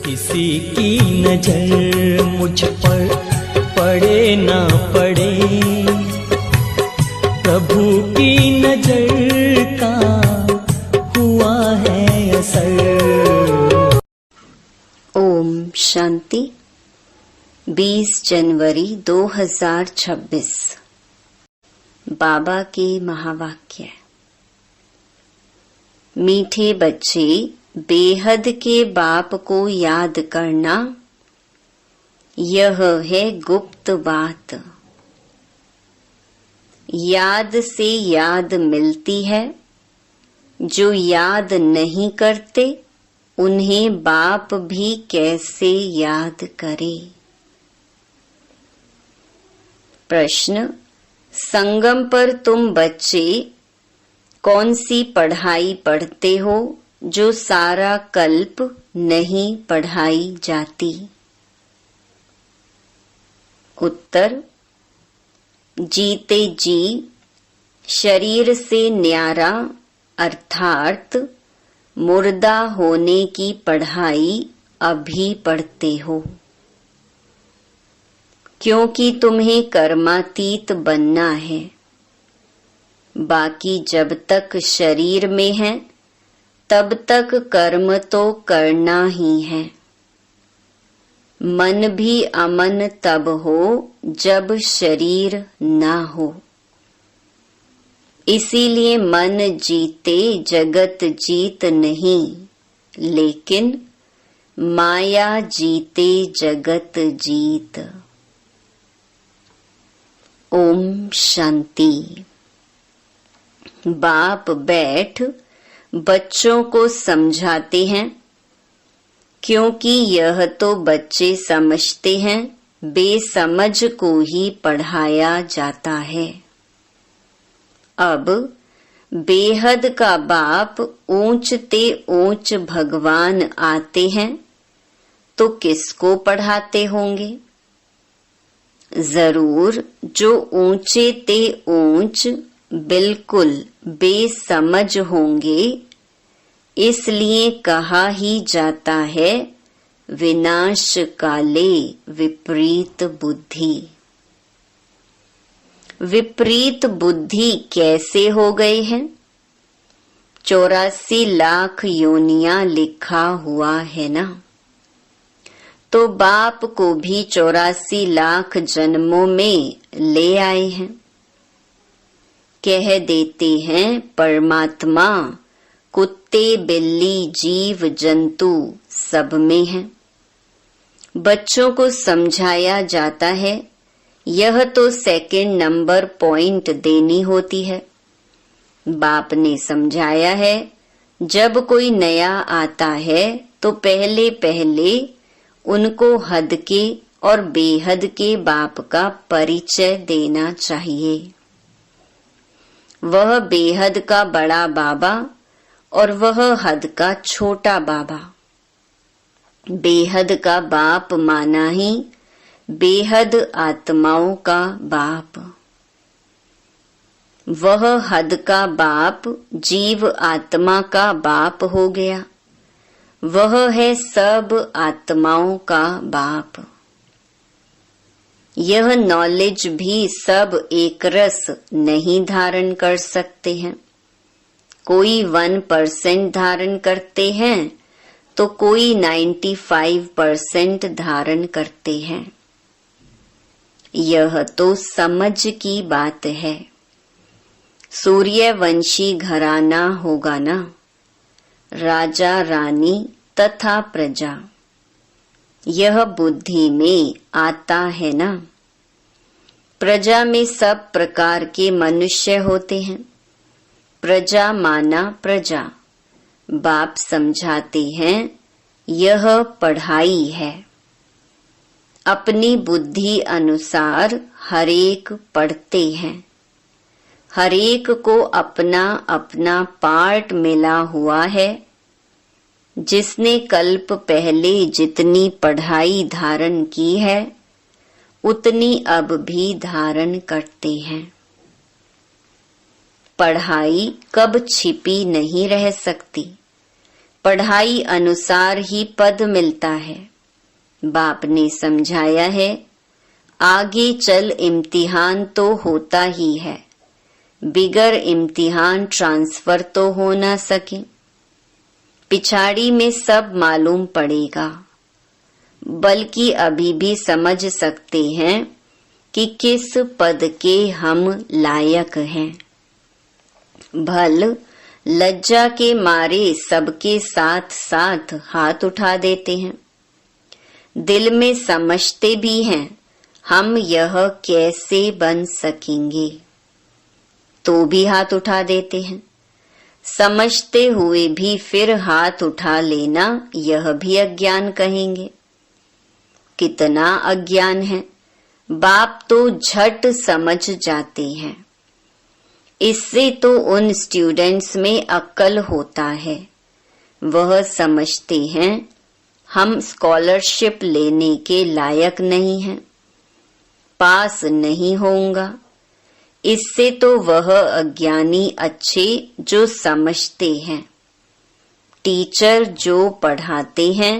किसी की नजर मुझ पर पड़े ना पड़े, प्रभु की नजर का हुआ है असर। ओम शांति। 20 जनवरी 2026। बाबा के महावाक्य। मीठे बच्चे, बेहद के बाप को याद करना, यह है गुप्त बात। याद से याद मिलती है, जो याद नहीं करते उन्हें बाप भी कैसे याद करे। प्रश्न: संगम पर तुम बच्चे कौन सी पढ़ाई पढ़ते हो जो सारा कल्प नहीं पढ़ाई जाती? उत्तर: जीते जी शरीर से न्यारा अर्थात मुर्दा होने की पढ़ाई अभी पढ़ते हो, क्योंकि तुम्हें कर्मातीत बनना है। बाकी जब तक शरीर में है तब तक कर्म तो करना ही है। मन भी अमन तब हो जब शरीर ना हो। इसीलिए मन जीते जगत जीत नहीं, लेकिन माया जीते जगत जीत। ओम शांति। बाप बैठ बच्चों को समझाते हैं, क्योंकि यह तो बच्चे समझते हैं, बेसमझ को ही पढ़ाया जाता है। अब बेहद का बाप ऊंचते ऊंच भगवान आते हैं तो किसको पढ़ाते होंगे? जरूर जो ऊंचे ते ऊंच बिल्कुल बेसमझ होंगे। इसलिए कहा ही जाता है, विनाश काले विपरीत बुद्धि। विपरीत बुद्धि कैसे हो गए हैं? 84 लाख योनियां लिखा हुआ है ना, तो बाप को भी 84 लाख जन्मों में ले आए हैं। कह देते हैं परमात्मा कुत्ते बिल्ली जीव जंतु सब में है। बच्चों को समझाया जाता है, यह तो सेकंड नंबर पॉइंट देनी होती है। बाप ने समझाया है, जब कोई नया आता है तो पहले पहले उनको हद के और बेहद के बाप का परिचय देना चाहिए। वह बेहद का बड़ा बाबा और वह हद का छोटा बाबा। बेहद का बाप माना ही बेहद आत्माओं का बाप। वह हद का बाप जीव आत्मा का बाप हो गया। वह है सब आत्माओं का बाप। यह नॉलेज भी सब एक रस नहीं धारण कर सकते हैं। कोई 1% धारण करते हैं तो कोई 95% धारण करते हैं। यह तो समझ की बात है। सूर्यवंशी घराना होगा ना, राजा रानी तथा प्रजा। यह बुद्धि में आता है ना। प्रजा में सब प्रकार के मनुष्य होते हैं। प्रजा माना प्रजा। बाप समझाते हैं, यह पढ़ाई है। अपनी बुद्धि अनुसार हरेक पढ़ते हैं। हरेक को अपना अपना पार्ट मिला हुआ है। जिसने कल्प पहले जितनी पढ़ाई धारण की है उतनी अब भी धारण करते हैं। पढ़ाई कब छिपी नहीं रह सकती, पढ़ाई अनुसार ही पद मिलता है। बाप ने समझाया है, आगे चल इम्तिहान तो होता ही है, बिगर इम्तिहान ट्रांसफर तो हो ना सके। पिछाड़ी में सब मालूम पड़ेगा, बल्कि अभी भी समझ सकते हैं कि किस पद के हम लायक हैं। भल लज्जा के मारे सबके साथ साथ हाथ उठा देते हैं। दिल में समझते भी हैं हम यह कैसे बन सकेंगे, तो भी हाथ उठा देते हैं। समझते हुए भी फिर हाथ उठा लेना, यह भी अज्ञान कहेंगे। कितना अज्ञान है, बाप तो झट समझ जाते हैं। इससे तो उन स्टूडेंट्स में अक्ल होता है, वह समझते हैं हम स्कॉलरशिप लेने के लायक नहीं हैं, पास नहीं होऊंगा। इससे तो वह अज्ञानी अच्छे जो समझते हैं। टीचर जो पढ़ाते हैं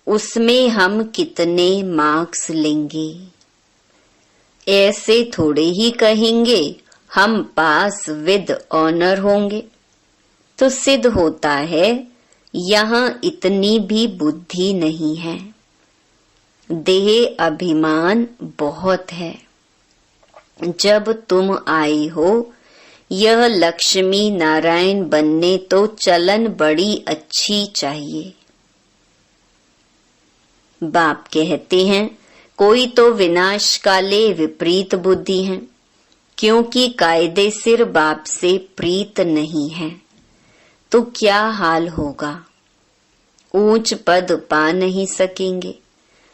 उसमें हम कितने मार्क्स लेंगे, ऐसे थोड़े ही कहेंगे हम पास विद ऑनर होंगे। तो सिद्ध होता है यहाँ इतनी भी बुद्धि नहीं है, देह अभिमान बहुत है। जब तुम आई हो यह लक्ष्मी नारायण बनने तो चलन बड़ी अच्छी चाहिए। बाप कहते हैं कोई तो विनाश काले विपरीत बुद्धि है, क्योंकि कायदे सिर बाप से प्रीत नहीं है, तो क्या हाल होगा, ऊंच पद पा नहीं सकेंगे।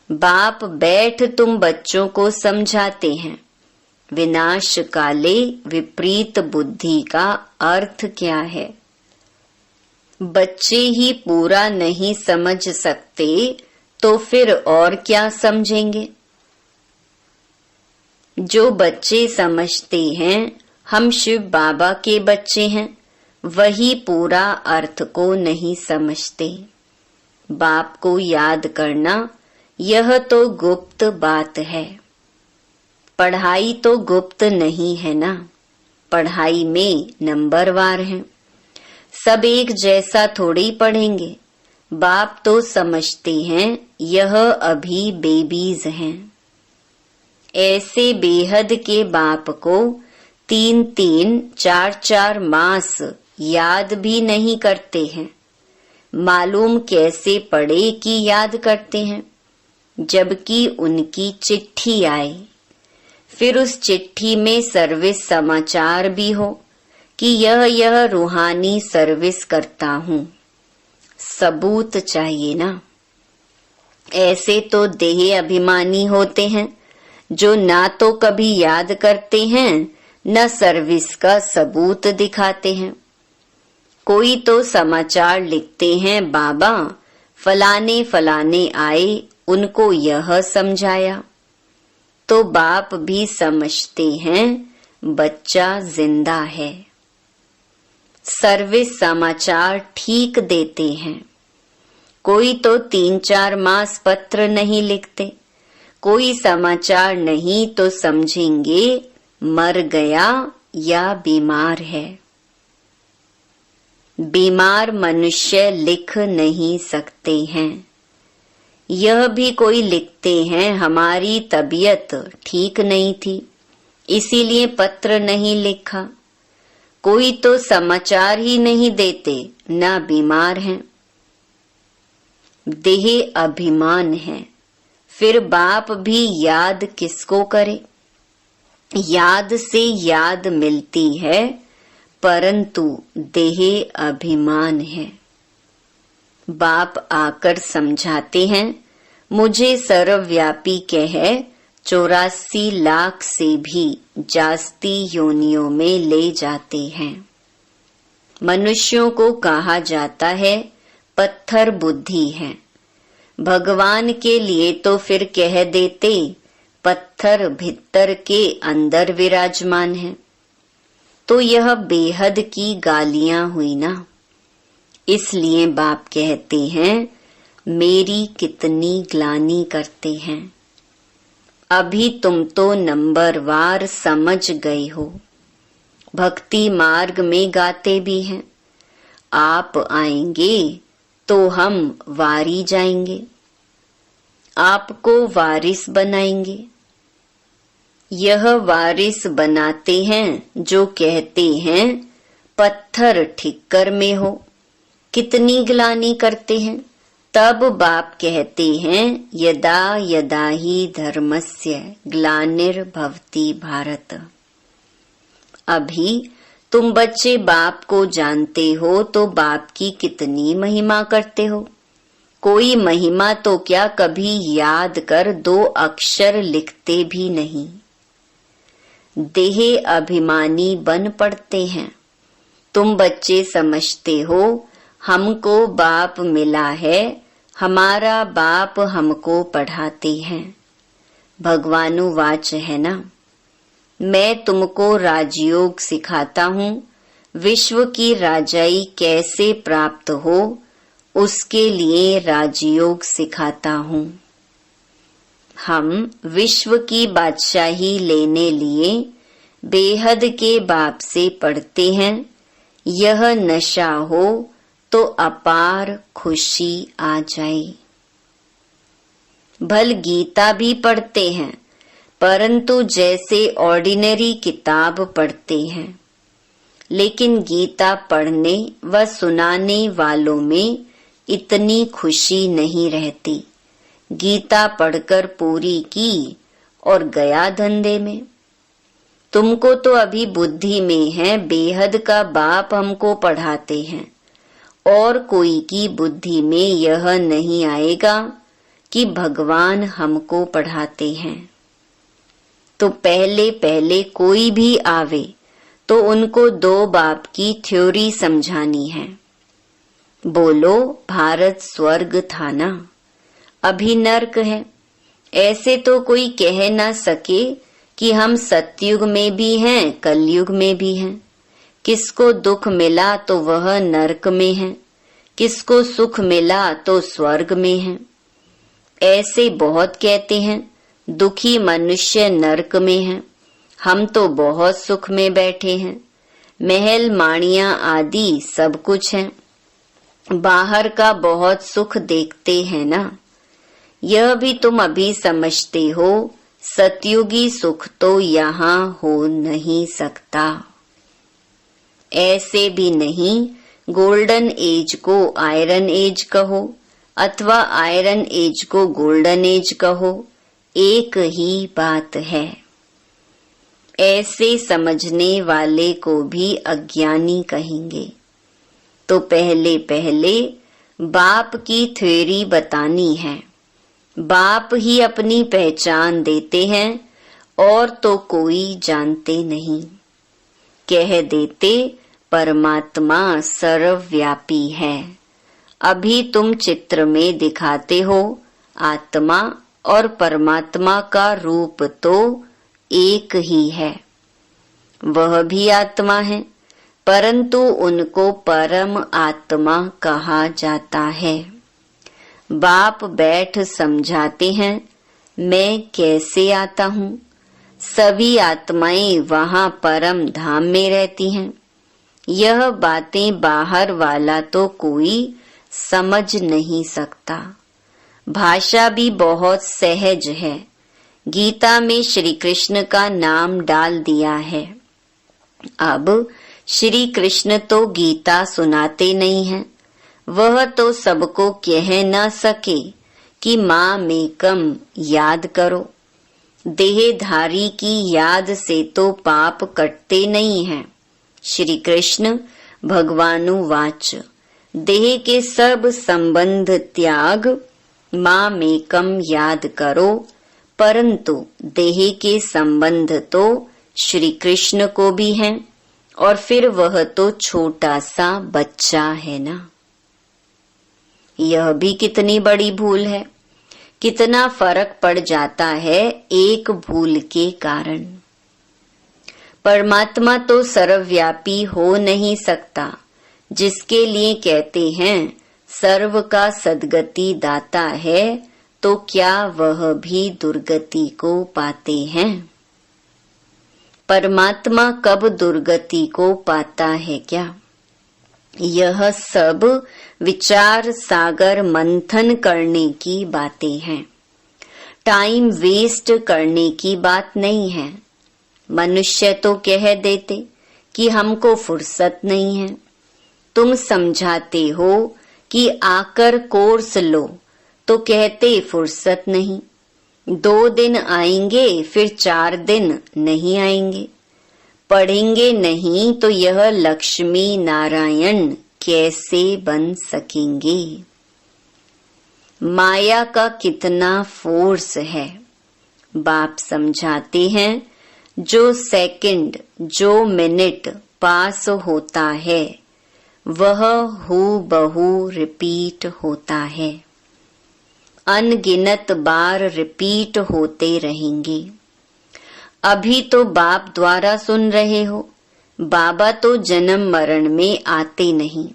बाप बैठ तुम बच्चों को समझाते हैं विनाश काले विपरीत बुद्धि का अर्थ क्या है। बच्चे ही पूरा नहीं समझ सकते तो फिर और क्या समझेंगे। जो बच्चे समझते हैं हम शिव बाबा के बच्चे हैं, वही पूरा अर्थ को नहीं समझते। बाप को याद करना यह तो गुप्त बात है। पढ़ाई तो गुप्त नहीं है ना, पढ़ाई में नंबरवार है। सब एक जैसा थोड़ी पढ़ेंगे। बाप तो समझते हैं यह अभी बेबीज हैं। ऐसे बेहद के बाप को 3-3, 4-4 मास याद भी नहीं करते हैं। मालूम कैसे पढ़े कि याद करते हैं, जबकि उनकी चिट्ठी आए, फिर उस चिट्ठी में सर्विस समाचार भी हो कि यह रूहानी सर्विस करता हूँ। सबूत चाहिए ना। ऐसे तो देह अभिमानी होते हैं जो ना तो कभी याद करते हैं न सर्विस का सबूत दिखाते हैं। कोई तो समाचार लिखते हैं बाबा फलाने फलाने आए, उनको यह समझाया। तो बाप भी समझते हैं बच्चा जिंदा है। सर्विस समाचार ठीक देते हैं। कोई तो 3-4 मास पत्र नहीं लिखते। कोई समाचार नहीं तो समझेंगे मर गया या बीमार है। बीमार मनुष्य लिख नहीं सकते हैं। यह भी कोई लिखते हैं हमारी तबीयत ठीक नहीं थी, इसीलिए पत्र नहीं लिखा। कोई तो समाचार ही नहीं देते, ना बीमार हैं। देह अभिमान है, फिर बाप भी याद किसको करे। याद से याद मिलती है, परंतु देह अभिमान है। बाप आकर समझाते हैं मुझे सर्वव्यापी कह 84 लाख से भी जास्ती योनियों में ले जाते हैं। मनुष्यों को कहा जाता है पत्थर बुद्धि है। भगवान के लिए तो फिर कह देते पत्थर भीतर के अंदर विराजमान है। तो यह बेहद की गालियां हुई ना। इसलिए बाप कहते हैं मेरी कितनी ग्लानि करते हैं। अभी तुम तो नंबरवार समझ गए हो। भक्ति मार्ग में गाते भी हैं, आप आएंगे तो हम वारी जाएंगे, आपको वारिस बनाएंगे। यह वारिस बनाते हैं जो कहते हैं पत्थर ठिक्कर में हो, कितनी ग्लानि करते हैं। तब बाप कहते हैं यदा यदा ही धर्मस्य ग्लानिर्भवति भारत। अभी तुम बच्चे बाप को जानते हो तो बाप की कितनी महिमा करते हो। कोई महिमा तो क्या कभी याद कर 2 अक्षर लिखते भी नहीं। देह अभिमानी बन पड़ते हैं। तुम बच्चे समझते हो हमको बाप मिला है, हमारा बाप हमको पढ़ाते हैं। भगवानुवाच है ना, मैं तुमको राजयोग सिखाता हूँ। विश्व की राजाई कैसे प्राप्त हो उसके लिए राजयोग सिखाता हूँ। हम विश्व की बादशाही लेने लिए बेहद के बाप से पढ़ते हैं। यह नशा हो तो अपार खुशी आ जाए। भल गीता भी पढ़ते हैं, परंतु जैसे ऑर्डिनरी किताब पढ़ते हैं। लेकिन गीता पढ़ने व सुनाने वालों में इतनी खुशी नहीं रहती। गीता पढ़कर पूरी की और गया धंधे में। तुमको तो अभी बुद्धि में है बेहद का बाप हमको पढ़ाते हैं, और कोई की बुद्धि में यह नहीं आएगा कि भगवान हमको पढ़ाते हैं। तो पहले पहले कोई भी आवे तो उनको 2 बाप की थ्योरी समझानी है। बोलो भारत स्वर्ग था ना, अभी नर्क है। ऐसे तो कोई कह ना सके कि हम सतयुग में भी हैं, कलयुग में भी हैं। किसको दुख मिला तो वह नरक में है, किसको सुख मिला तो स्वर्ग में है। ऐसे बहुत कहते हैं दुखी मनुष्य नरक में है, हम तो बहुत सुख में बैठे हैं। महल माणियां आदि सब कुछ है, बाहर का बहुत सुख देखते हैं ना। यह भी तुम अभी समझते हो सतयुगी सुख तो यहाँ हो नहीं सकता। ऐसे भी नहीं गोल्डन एज को आयरन एज कहो अथवा आयरन एज को गोल्डन एज कहो, एक ही बात है। ऐसे समझने वाले को भी अज्ञानी कहेंगे। तो पहले पहले बाप की थ्योरी बतानी है। बाप ही अपनी पहचान देते हैं और तो कोई जानते नहीं। कह देते परमात्मा सर्वव्यापी है। अभी तुम चित्र में दिखाते हो आत्मा और परमात्मा का रूप तो एक ही है। वह भी आत्मा है, परंतु उनको परम आत्मा कहा जाता है। बाप बैठ समझाते हैं मैं कैसे आता हूँ। सभी आत्माएं वहाँ परम धाम में रहती हैं। यह बातें बाहर वाला तो कोई समझ नहीं सकता। भाषा भी बहुत सहज है। गीता में श्री कृष्ण का नाम डाल दिया है। अब श्री कृष्ण तो गीता सुनाते नहीं हैं। वह तो सबको कह न सके कि माँ मेकम याद करो। देहधारी की याद से तो पाप कटते नहीं हैं। श्री कृष्ण भगवानुवाच देह के सब संबंध त्याग माँ मेकम याद करो, परंतु देह के संबंध तो श्री कृष्ण को भी हैं, और फिर वह तो छोटा सा बच्चा है ना। यह भी कितनी बड़ी भूल है। कितना फर्क पड़ जाता है एक भूल के कारण। परमात्मा तो सर्वव्यापी हो नहीं सकता। जिसके लिए कहते हैं सर्व का सद्गति दाता है, तो क्या वह भी दुर्गति को पाते हैं? परमात्मा कब दुर्गति को पाता है क्या? यह सब विचार सागर मंथन करने की बातें हैं, टाइम वेस्ट करने की बात नहीं है। मनुष्य तो कह देते कि हमको फुर्सत नहीं है। तुम समझाते हो कि आकर कोर्स लो, तो कहते फुर्सत नहीं। 2 दिन आएंगे, फिर 4 दिन नहीं आएंगे। पढ़ेंगे नहीं तो यह लक्ष्मी नारायण कैसे बन सकेंगे? माया का कितना फोर्स है। बाप समझाते हैं, जो सेकंड, जो मिनट पास होता है वह हूबहू रिपीट होता है। अनगिनत बार रिपीट होते रहेंगे। अभी तो बाप द्वारा सुन रहे हो, बाबा तो जन्म मरण में आते नहीं।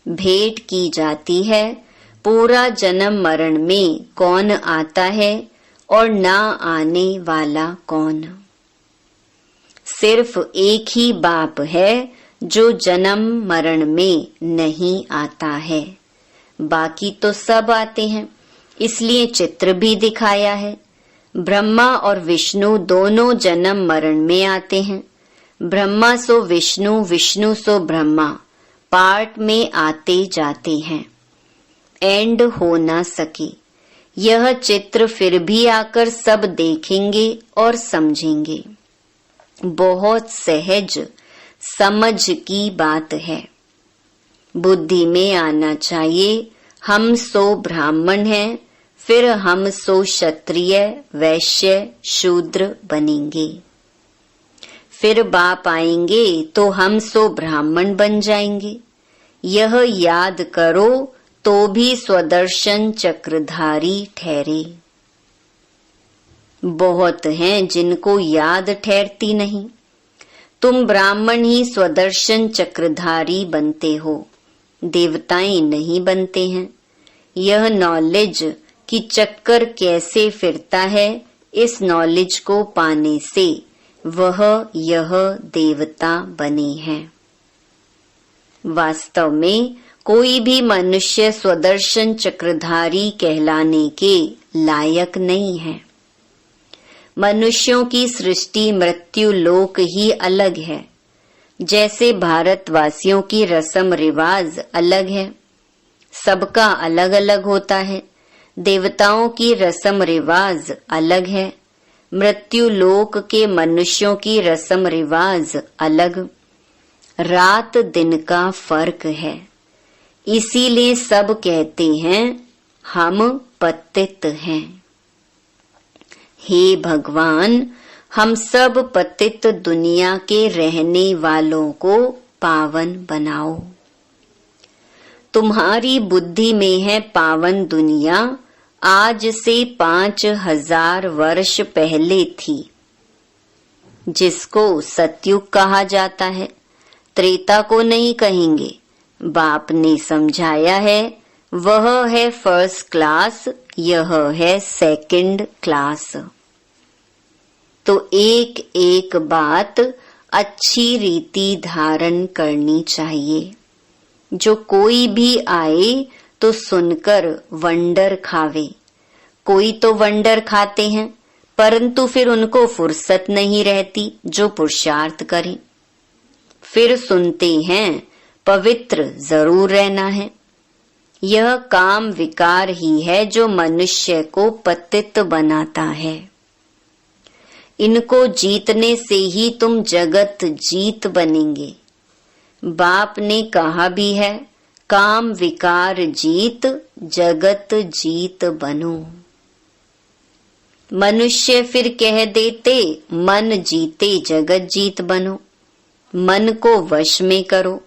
भेंट की जाती है, पूरा जन्म मरण में कौन आता है और ना आने वाला कौन? सिर्फ एक ही बाप है जो जन्म मरण में नहीं आता है, बाकी तो सब आते हैं। इसलिए चित्र भी दिखाया है। ब्रह्मा और विष्णु दोनों जन्म मरण में आते हैं। ब्रह्मा सो विष्णु, विष्णु सो ब्रह्मा पार्ट में आते जाते हैं, एंड हो ना सके। यह चित्र फिर भी आकर सब देखेंगे और समझेंगे। बहुत सहज समझ की बात है। बुद्धि में आना चाहिए, हम सो ब्राह्मण हैं, फिर हम सो क्षत्रिय, वैश्य, शूद्र बनेंगे। फिर बाप आएंगे तो हम सो ब्राह्मण बन जाएंगे। यह याद करो तो भी स्वदर्शन चक्रधारी ठहरे। बहुत हैं जिनको याद ठहरती नहीं। तुम ब्राह्मण ही स्वदर्शन चक्रधारी बनते हो, देवताएं नहीं बनते हैं। यह नॉलेज कि चक्कर कैसे फिरता है, इस नॉलेज को पाने से वह यह देवता बने हैं। वास्तव में कोई भी मनुष्य स्वदर्शन चक्रधारी कहलाने के लायक नहीं है। मनुष्यों की सृष्टि मृत्यु लोक ही अलग है। जैसे भारतवासियों की रस्म रिवाज अलग है, सबका अलग अलग होता है। देवताओं की रस्म रिवाज अलग है, मृत्यु लोक के मनुष्यों की रस्म रिवाज अलग। रात दिन का फर्क है। इसीलिए सब कहते हैं हम पतित हैं। हे भगवान, हम सब पतित दुनिया के रहने वालों को पावन बनाओ। तुम्हारी बुद्धि में है पावन दुनिया, आज से 5000 वर्ष पहले थी, जिसको सतयुग कहा जाता है। त्रेता को नहीं कहेंगे। बाप ने समझाया है, वह है फर्स्ट क्लास, यह है सेकंड क्लास। तो एक एक बात अच्छी रीति धारण करनी चाहिए। जो कोई भी आए तो सुनकर वंडर खावे। कोई तो वंडर खाते हैं, परंतु फिर उनको फुर्सत नहीं रहती जो पुरुषार्थ करें। फिर सुनते हैं पवित्र जरूर रहना है। यह काम विकार ही है जो मनुष्य को पतित बनाता है। इनको जीतने से ही तुम जगत जीत बनेंगे। बाप ने कहा भी है, काम विकार जीत जगत जीत बनो। मनुष्य फिर कह देते, मन जीते जगत जीत बनो। मन को वश में करो।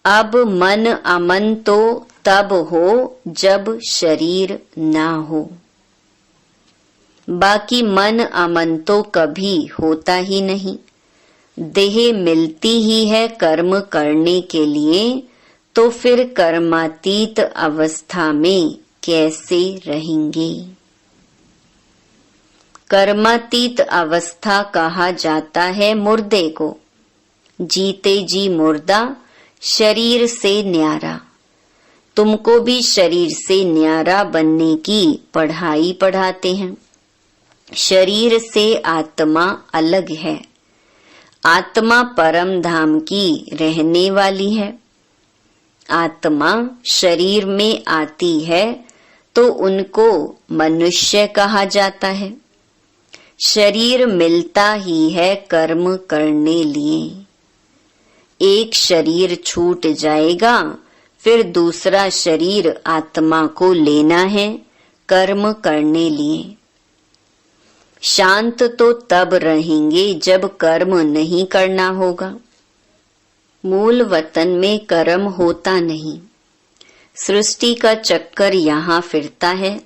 अब मन अमन तो तब हो जब शरीर ना हो। बाकी मन अमन तो कभी होता ही नहीं। देह मिलती ही है कर्म करने के लिए, तो फिर कर्मातीत अवस्था में कैसे रहेंगे? कर्मातीत अवस्था कहा जाता है मुर्दे को। जीते जी मुर्दा, शरीर से न्यारा। तुमको भी शरीर से न्यारा बनने की पढ़ाई पढ़ाते हैं। शरीर से आत्मा अलग है। आत्मा परम धाम की रहने वाली है। आत्मा शरीर में आती है तो उनको मनुष्य कहा जाता है। शरीर मिलता ही है कर्म करने लिए। एक शरीर छूट जाएगा, फिर दूसरा शरीर आत्मा को लेना है कर्म करने लिए। शांत तो तब रहेंगे जब कर्म नहीं करना होगा। मूल वतन में कर्म होता नहीं। सृष्टि का चक्कर यहाँ फिरता है।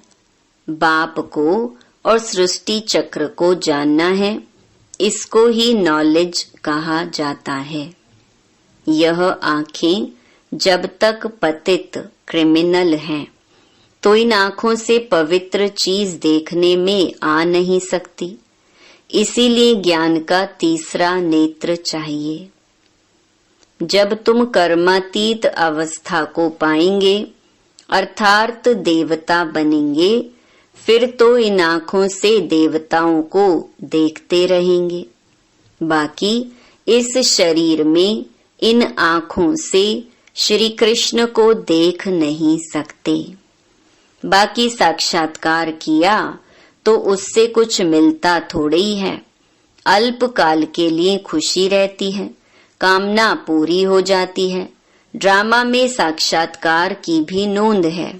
बाप को और सृष्टि चक्र को जानना है। इसको ही नॉलेज कहा जाता है। यह आंखें जब तक पतित क्रिमिनल हैं, तो इन आंखों से पवित्र चीज देखने में आ नहीं सकती। इसीलिए ज्ञान का तीसरा नेत्र चाहिए। जब तुम कर्मातीत अवस्था को पाएंगे, अर्थात देवता बनेंगे, फिर तो इन आंखों से देवताओं को देखते रहेंगे। बाकी इस शरीर में इन आंखों से श्री कृष्ण को देख नहीं सकते। बाकी साक्षात्कार किया तो उससे कुछ मिलता थोड़े ही है। अल्पकाल के लिए खुशी रहती है, कामना पूरी हो जाती है। ड्रामा में साक्षात्कार की भी नोंद है।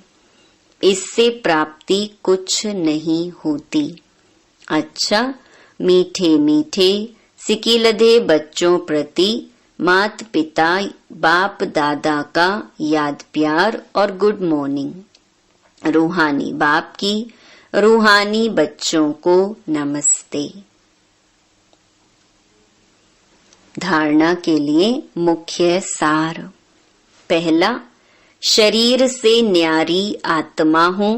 इससे प्राप्ति कुछ नहीं होती। अच्छा, मीठे मीठे सिकिलधे बच्चों प्रति मात पिता बाप दादा का याद प्यार और गुड मॉर्निंग। रूहानी बाप की रूहानी बच्चों को नमस्ते। धारणा के लिए मुख्य सार। पहला, शरीर से न्यारी आत्मा हूं।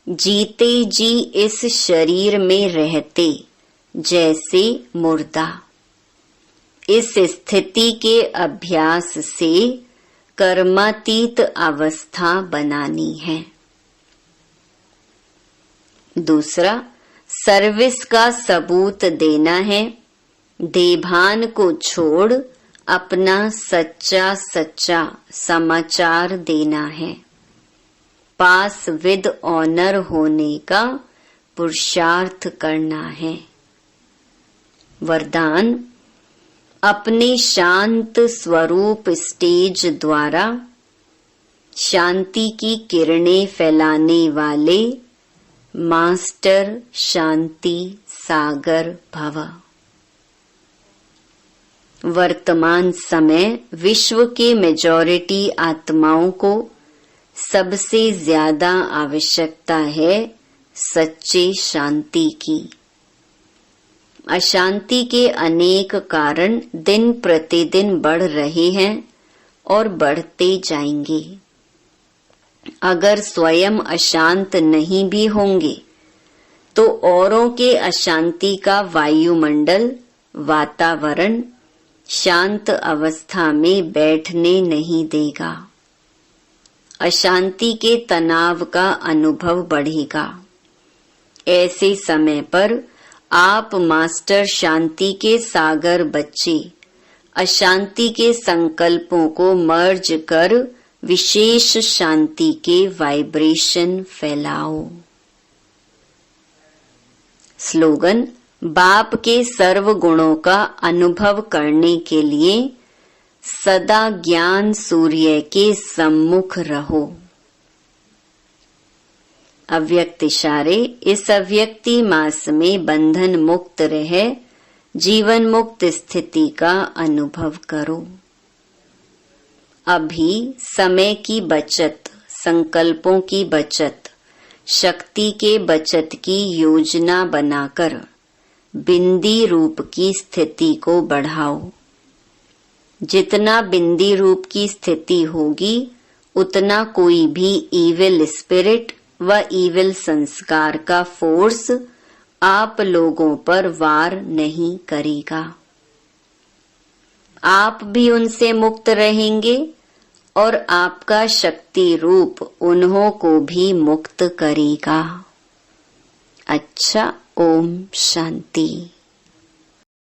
जीते जी इस शरीर में रहते जैसे मुर्दा। इस स्थिति के अभ्यास से कर्मातीत अवस्था बनानी है। दूसरा, सर्विस का सबूत देना है। देभान को छोड़ अपना सच्चा सच्चा समाचार देना है। पास विद ऑनर होने का पुरुषार्थ करना है। वरदान, अपने शांत स्वरूप स्टेज द्वारा शांति की किरणें फैलाने वाले मास्टर शांति सागर भव। वर्तमान समय विश्व के मेजॉरिटी आत्माओं को सबसे ज्यादा आवश्यकता है सच्चे शांति की। अशांति के अनेक कारण दिन प्रतिदिन बढ़ रहे हैं और बढ़ते जाएंगे। अगर स्वयं अशांत नहीं भी होंगे तो औरों के अशांति का वायुमंडल वातावरण शांत अवस्था में बैठने नहीं देगा। अशांति के तनाव का अनुभव बढ़ेगा। ऐसे समय पर आप मास्टर शांति के सागर बच्चे अशांति के संकल्पों को मर्ज कर विशेष शांति के वाइब्रेशन फैलाओ। स्लोगन, बाप के सर्व गुणों का अनुभव करने के लिए सदा ज्ञान सूर्य के सम्मुख रहो। अव्यक्त इशारे, इस अव्यक्ति मास में बंधन मुक्त रह जीवन मुक्त स्थिति का अनुभव करो। अभी समय की बचत, संकल्पों की बचत, शक्ति के बचत की योजना बनाकर बिंदी रूप की स्थिति को बढ़ाओ। जितना बिंदी रूप की स्थिति होगी उतना कोई भी इविल स्पिरिट व इविल संस्कार का फोर्स आप लोगों पर वार नहीं करेगा। आप भी उनसे मुक्त रहेंगे और आपका शक्ति रूप उन्हों को भी मुक्त करेगा। अच्छा, ओम शांति।